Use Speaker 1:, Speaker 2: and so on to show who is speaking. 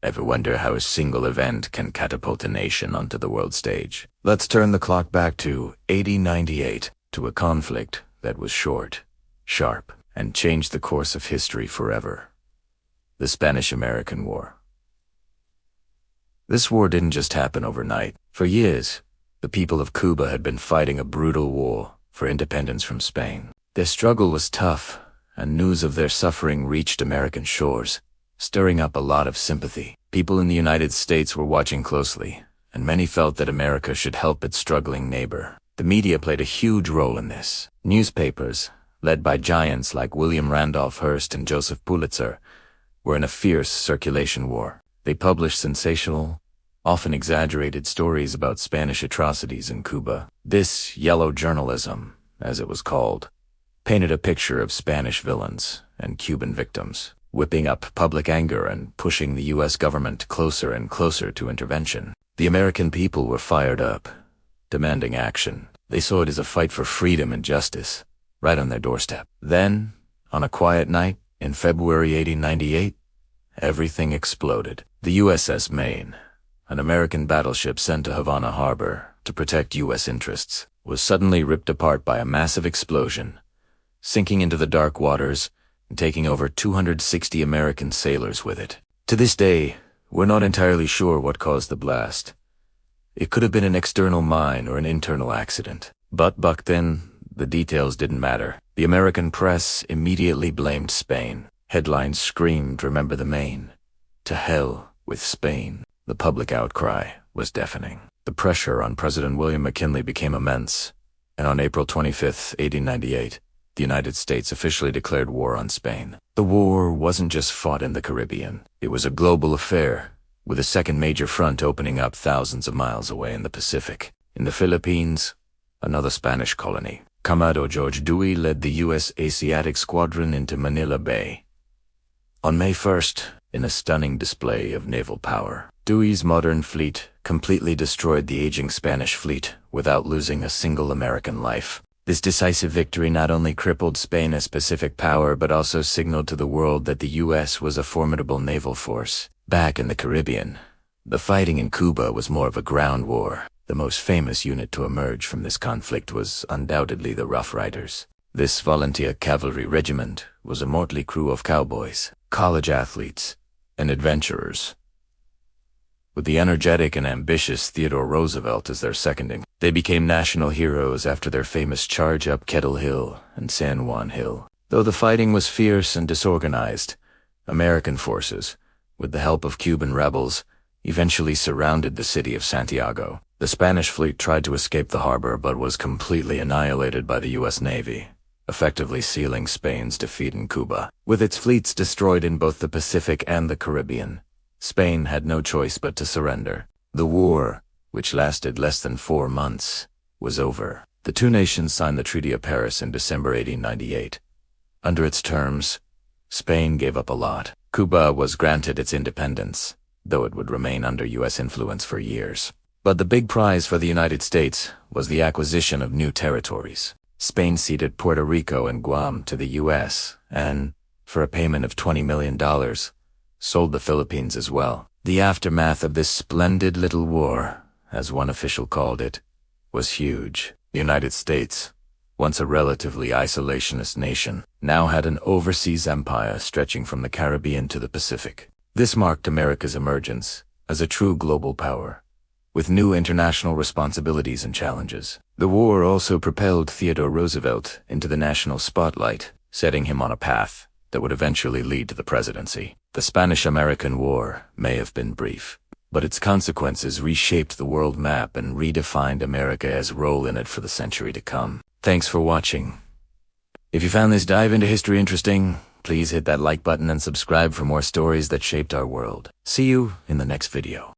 Speaker 1: Ever wonder how a single event can catapult a nation onto the world stage? Let's turn the clock back to 1898, to a conflict that was short, sharp, and changed the course of history forever. The Spanish-American War. This war didn't just happen overnight. For years, the people of Cuba had been fighting a brutal war for independence from Spain. Their struggle was tough, and news of their suffering reached American shores, stirring up a lot of sympathy. People in the United States were watching closely, and many felt that America should help its struggling neighbor. The media played a huge role in this. Newspapers, led by giants like William Randolph Hearst and Joseph Pulitzer, were in a fierce circulation war. They published sensational, often exaggerated stories about Spanish atrocities in Cuba. This yellow journalism, as it was called, painted a picture of Spanish villains and Cuban victims, whipping up public anger and pushing the U.S. government closer and closer to intervention. The American people were fired up, demanding action. They saw it as a fight for freedom and justice, right on their doorstep. Then, on a quiet night in February 1898, everything exploded. The USS Maine, an American battleship sent to Havana Harbor to protect U.S. interests, was suddenly ripped apart by a massive explosion, sinking into the dark waters and taking over 260 American sailors with it. To this day, we're not entirely sure what caused the blast. It could have been an external mine or an internal accident. But back then, the details didn't matter. The American press immediately blamed Spain. Headlines screamed, "Remember the Maine. To hell with Spain." The public outcry was deafening. The pressure on President William McKinley became immense, and on April 25, 1898, the United States officially declared war on Spain. The war wasn't just fought in the Caribbean. It was a global affair, with a second major front opening up thousands of miles away in the Pacific. In the Philippines, another Spanish colony, Commodore George Dewey led the U.S. Asiatic Squadron into Manila Bay. On May 1st, in a stunning display of naval power, Dewey's modern fleet completely destroyed the aging Spanish fleet without losing a single American life. This decisive victory not only crippled Spain as Pacific power but also signaled to the world that the U.S. was a formidable naval force. Back in the Caribbean, the fighting in Cuba was more of a ground war. The most famous unit to emerge from this conflict was undoubtedly the Rough Riders. This volunteer cavalry regiment was a motley crew of cowboys, college athletes, and adventurers, with the energetic and ambitious Theodore Roosevelt as their seconding. They became national heroes after their famous charge up Kettle Hill and San Juan Hill. Though the fighting was fierce and disorganized, American forces, with the help of Cuban rebels, eventually surrounded the city of Santiago. The Spanish fleet tried to escape the harbor but was completely annihilated by the U.S. Navy, effectively sealing Spain's defeat in Cuba. With its fleets destroyed in both the Pacific and the Caribbean, Spain had no choice but to surrender. The war, which lasted less than 4 months, was over. The two nations signed the Treaty of Paris in December 1898. Under its terms, Spain gave up a lot. Cuba was granted its independence, though it would remain under U.S. influence for years. But the big prize for the United States was the acquisition of new territories. Spain ceded Puerto Rico and Guam to the U.S. and, for a payment of $20 million, sold the Philippines as well. The aftermath of this splendid little war, as one official called it, was huge. The United States, once a relatively isolationist nation, now had an overseas empire stretching from the Caribbean to the Pacific. This marked America's emergence as a true global power, with new international responsibilities and challenges. The war also propelled Theodore Roosevelt into the national spotlight, setting him on a path that would eventually lead to the presidency. The Spanish-American War may have been brief, but its consequences reshaped the world map and redefined America's role in it for the century to come. Thanks for watching. If you found this dive into history interesting, please hit that like button and subscribe for more stories that shaped our world. See you in the next video.